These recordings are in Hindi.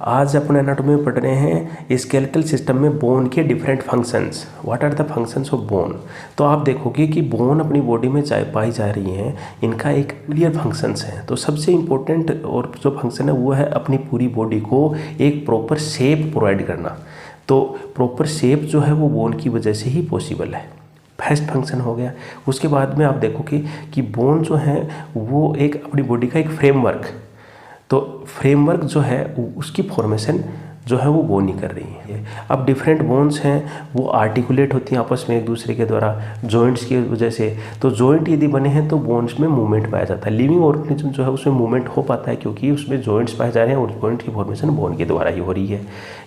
आज अपन एनाटॉमी में पढ़ रहे हैं स्केलेटल सिस्टम में बोन के different functions. What are the functions of bone. तो आप देखोगे कि बोन अपनी बॉडी में पाई जा रही हैं, इनका एक क्लियर फंक्शंस हैं। तो सबसे इम्पोर्टेंट और जो फंक्शन है वो है अपनी पूरी बॉडी को एक प्रॉपर शेप प्रोवाइड करना। तो प्रॉपर शेप जो है वो बोन की वजह से ही पॉसिबल है। फर्स्ट फंक्शन हो गया। उसके बाद में आप देखोगे कि बोन जो है वो एक अपनी बॉडी का एक फ्रेमवर्क, तो फ्रेमवर्क जो है उसकी फॉर्मेशन जो है वो बोन ही कर रही है। अब डिफरेंट बोन्स हैं वो आर्टिकुलेट होती हैं आपस में एक दूसरे के द्वारा जॉइंट्स की वजह से। तो जॉइंट यदि बने हैं तो बोन्स में मूवमेंट पाया जाता है। लिविंग ऑर्गेनिज्म जो है उसमें मूवमेंट हो पाता है क्योंकि उसमें जॉइंट्स पाए जा रहे हैं और जॉइंट की फॉर्मेशन बोन के द्वारा ही हो रही है।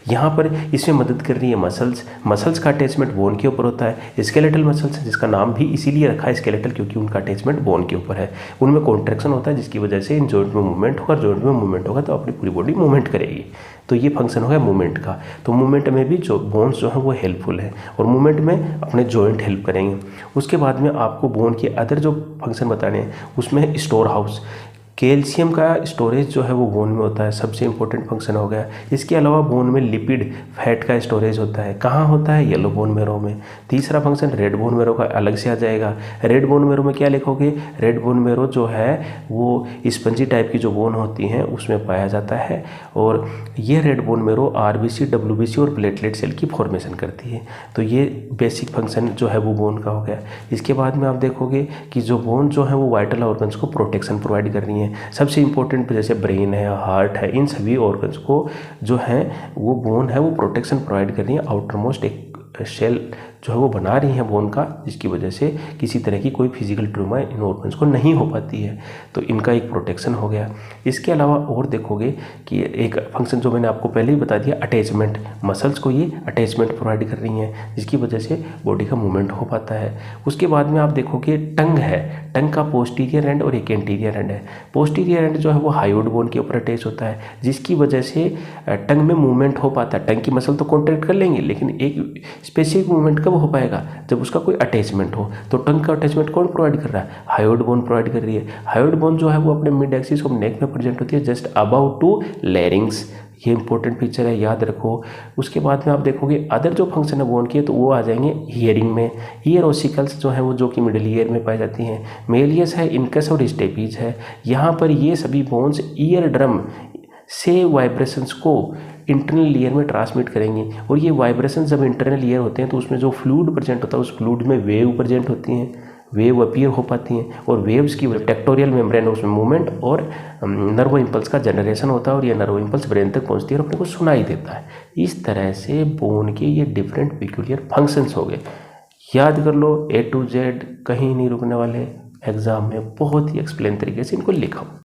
यहाँ पर इसमें मदद कर रही है मसल्स का अटैचमेंट बोन के ऊपर होता है। स्केलेटल मसल्स जिसका नाम भी इसीलिए रखा है स्केलेटल क्योंकि उनका अटैचमेंट बोन के ऊपर है। उनमें कॉन्ट्रैक्शन होता है जिसकी वजह से इन जॉइंट में मूवमेंट होगा, जॉइंट में मूवमेंट होगा तो अपनी पूरी बॉडी मूवमेंट करेगी। तो ये फंक्शन हो गया मूवमेंट का। तो मूवमेंट में भी जो बोन्स जो है वो हेल्पफुल है और मूवमेंट में अपने जॉइंट हेल्प करेंगे। उसके बाद में आपको बोन के अदर जो फंक्शन बताने हैं उसमें स्टोर हाउस, कैल्शियम का स्टोरेज जो है वो बोन में होता है, सबसे इंपॉर्टेंट फंक्शन हो गया। इसके अलावा बोन में लिपिड फैट का स्टोरेज होता है। कहाँ होता है? येलो बोन मैरो में। तीसरा फंक्शन रेड बोन मैरो का अलग से आ जाएगा। रेड बोन मैरो में क्या लिखोगे? रेड बोन मैरो जो है वो स्पंजी टाइप की जो बोन होती हैं उसमें पाया जाता है और ये red bone marrow RBC, WBC और प्लेटलेट सेल की फॉर्मेशन करती है। तो ये बेसिक फंक्शन जो है वो बोन का हो गया। इसके बाद में आप देखोगे कि जो बोन जो है वो वाइटल ऑर्गन्स को प्रोटेक्शन प्रोवाइड कर रही है। सबसे इंपॉर्टेंट जैसे ब्रेन है, हार्ट है, इन सभी ऑर्गन्स को जो है वो बोन है वो प्रोटेक्शन प्रोवाइड कर रही है। आउटर मोस्ट एक शेल जो है वो बना रही है बोन का, जिसकी वजह से किसी तरह की कोई फिजिकल ट्रॉमा इन ऑर्गन्स को नहीं हो पाती है। तो इनका एक प्रोटेक्शन हो गया। इसके अलावा और देखोगे कि एक फंक्शन जो मैंने आपको पहले ही बता दिया, अटैचमेंट। मसल्स को ये अटैचमेंट प्रोवाइड कर रही हैं जिसकी वजह से बॉडी का मूवमेंट हो पाता है। उसके बाद में आप देखोगे टंग है। टंग का पोस्टीरियर एंड और एक एंटीरियर एंड है। पोस्टीरियर एंड जो है वो हायोइड बोन के ऊपर अटैच होता है जिसकी वजह से टंग में मूवमेंट हो पाता है। टंग की मसल तो कॉन्ट्रैक्ट कर लेंगे लेकिन एक स्पेसिफिक मूवमेंट कब हो पाएगा? जब उसका कोई अटैचमेंट हो। तो टंग का अटैचमेंट कौन प्रोवाइड कर रहा है? हायोइड बोन प्रोवाइड कर रही है। हायोइड बोन जो है वो अपने मिड एक्सिस ऑफ नेक में प्रेजेंट होती है जस्ट अबाउट टू लैरिंग्स। ये इंपॉर्टेंट फीचर है, याद रखो। उसके बाद में आप देखोगे अदर जो फंक्शन है बोन की तो वो आ जाएंगे हियरिंग में। ईयर ओसिकल्स जो है वो जो कि मिडिल ईयर में पाई जाती हैं। मेलियस है, इनकस और स्टेपीज है। यहाँ पर ये सभी बोन्स ईयर ड्रम से वाइब्रेशंस को इंटरनल ईयर में ट्रांसमिट करेंगी और ये वाइब्रेशन जब इंटरनल ईयर होते हैं तो उसमें जो फ्लूइड प्रेजेंट होता है उस फ्लूइड में वेव प्रेजेंट होती हैं, वेव अपीयर हो पाती हैं और वेव्स की टेक्टोरियल मेम्ब्रेन उसमें मूवमेंट और नर्वो इम्पल्स का जनरेशन होता है और ये नर्वो इम्पल्स ब्रेन तक पहुंचती है और अपने को सुनाई देता है। इस तरह से बोन के ये डिफरेंट पिक्यूलियर फंक्शंस हो गए। याद कर लो, A to Z कहीं नहीं रुकने वाले। एग्जाम में बहुत ही एक्सप्लेन तरीके से इनको लिखो।